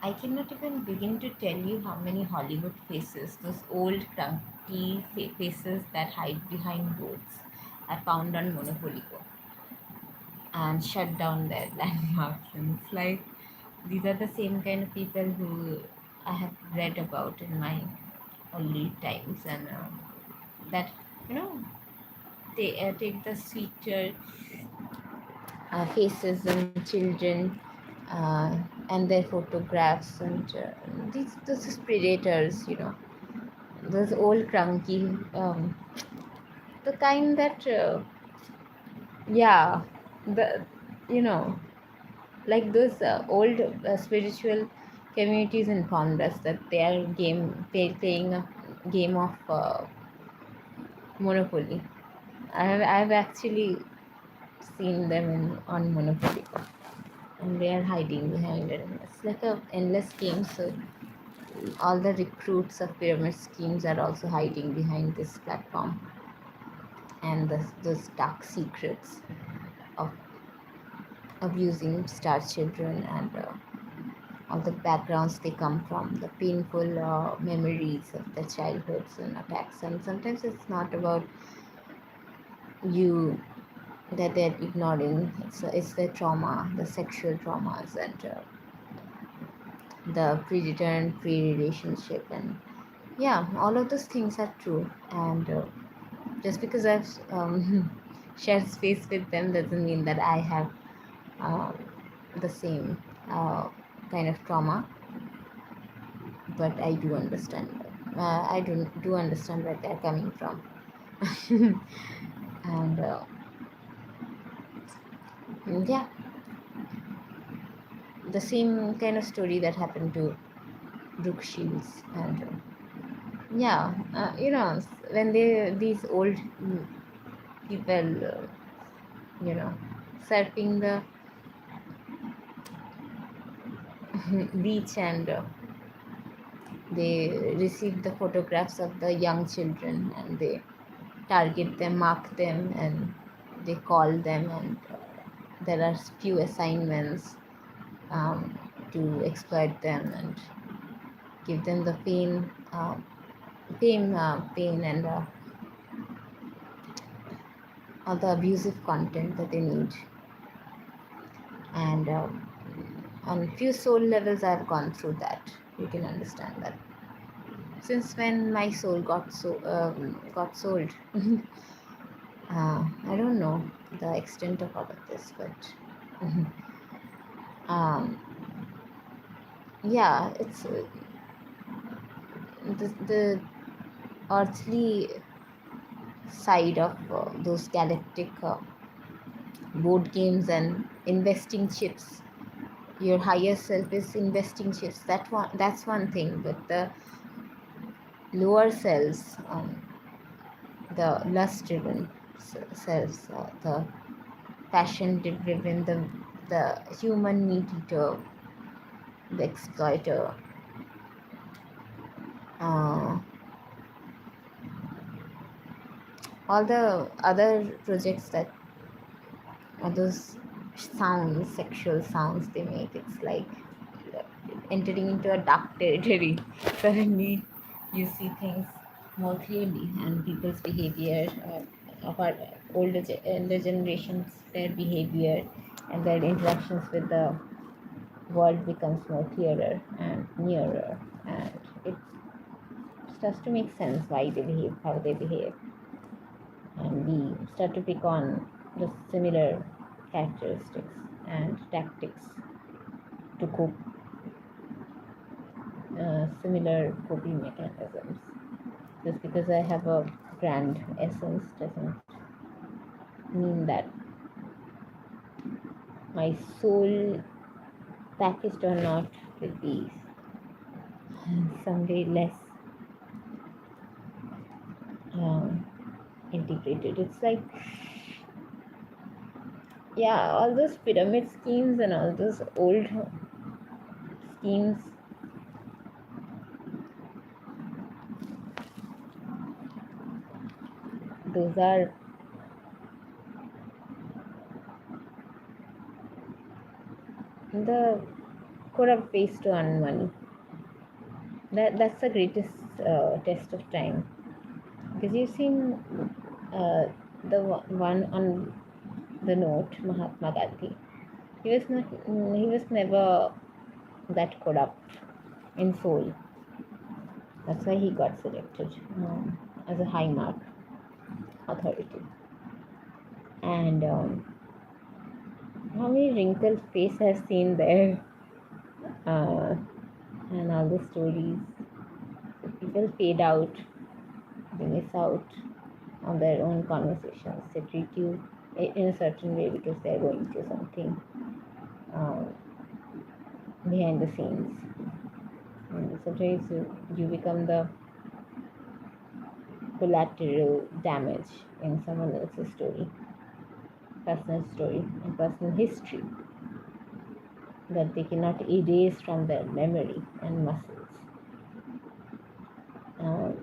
I cannot even begin to tell you how many Hollywood faces, those old clunky faces that hide behind boards, I found on Monopoly Go and shut down their landmarks. And it's like these are the same kind of people who I have read about in my early times, and that you know they take the sweeter faces and children and their photographs and those predators, those old crunky, the kind that yeah, the you know like those old spiritual communities informed us that they are playing a game of Monopoly. I've actually seen them on Monopoly, and they are hiding behind it. It's like a endless game. So all the recruits of pyramid schemes are also hiding behind this platform, and those dark secrets of abusing star children and all the backgrounds they come from, the painful memories of their childhoods and attacks. And sometimes it's not about you that they're ignoring. It's the trauma, the sexual traumas, and the predator and prey relationship, and yeah, all of those things are true. And just because I've shared space with them doesn't mean that I have uh, the same kind of trauma, but I do understand. I do understand where they're coming from. And yeah, the same kind of story that happened to Brooke Shields. And yeah, when these old people, you know, surfing the beach, and they receive the photographs of the young children, and they target them, mark them, and they call them, and there are few assignments to exploit them and give them the pain, and all the abusive content that they need. And on few soul levels, I've gone through that. You can understand that. Since when my soul got sold, I don't know the extent of all of this, but um, yeah, it's the earthly side of those galactic board games and investing chips. Your higher self is investing chips. That's one thing, but the lower selves, the lust-driven selves, the passion-driven, the human meat eater, the exploiter, uh, all the other projects that are those sounds, sexual sounds they make. It's like entering into a dark territory. Suddenly, you see things more clearly, and people's behavior, of our older generations, their behavior and their interactions with the world becomes more clearer and nearer, and it starts to make sense why they behave how they behave, and we start to pick on the similar characteristics and tactics to cope, similar coping mechanisms. Just because I have a grand essence doesn't mean that my soul, packaged or not, will be someday less um, integrated. It's like, yeah, all those pyramid schemes and all those old schemes, those are the corrupt ways to earn money. That's the greatest test of time, because you've seen uh, the one on the note, Mahatma Gandhi. He was never that corrupt in soul. That's why he got selected as a high mark authority. And how many wrinkled face I've seen there, uh, and all the stories. People fade out, they miss out on their own conversations. They treat you in a certain way because they're going through something um, behind the scenes. And sometimes you become the collateral damage in someone else's story, personal story, and personal history that they cannot erase from their memory and muscles. Um,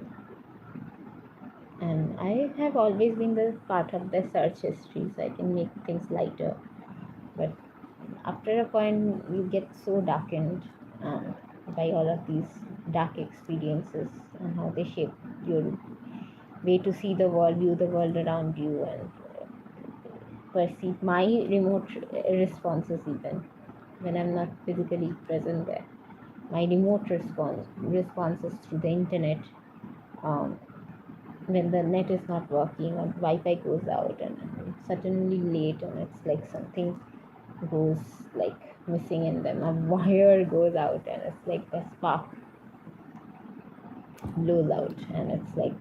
and I have always been the part of the search history, so I can make things lighter. But after a point, you get so darkened by all of these dark experiences and how they shape your way to see the world, view the world around you, and perceive my remote responses, even when I'm not physically present there. My remote responses through the internet, um, when the net is not working or Wi-Fi goes out and it's suddenly late and it's like something goes like missing in them. A wire goes out and it's like a spark blows out and it's like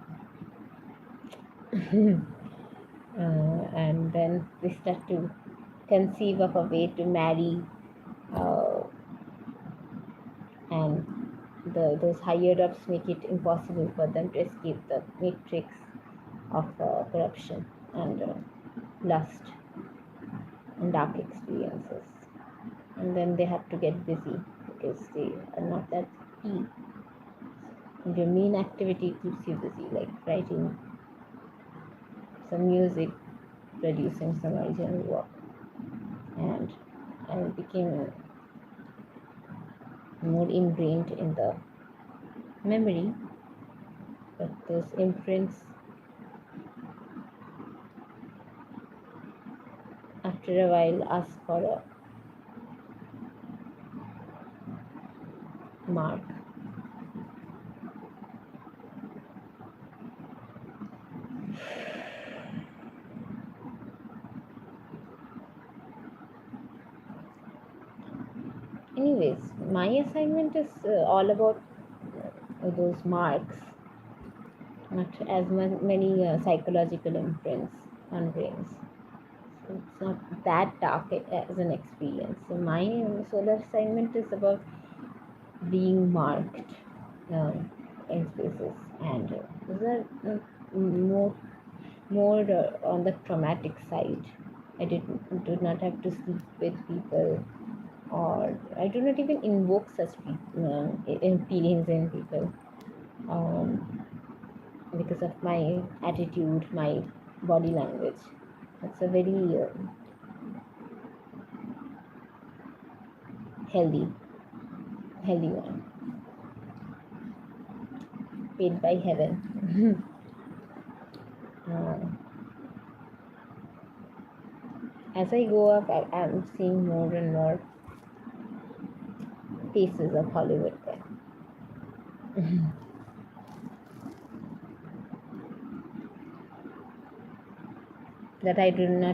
and then they start to conceive of a way to marry, uh, and those higher ups make it impossible for them to escape the matrix of corruption and lust and dark experiences. And then they have to get busy because they are not that key. And your main activity keeps you busy, like writing some music, producing some original work. And I became more ingrained in the memory, but those imprints, after a while, ask for a mark. Anyways, my assignment is all about those marks, not as many psychological imprints on brains. So it's not that dark as an experience. So my solar assignment is about being marked in spaces, and those are more on the traumatic side. I did not have to sleep with people, or I do not even invoke such feelings in people, because of my attitude, my body language. It's a very healthy, healthy one, paid by heaven. uh, as I go up, I'm seeing more and more faces of Hollywood there. That I do not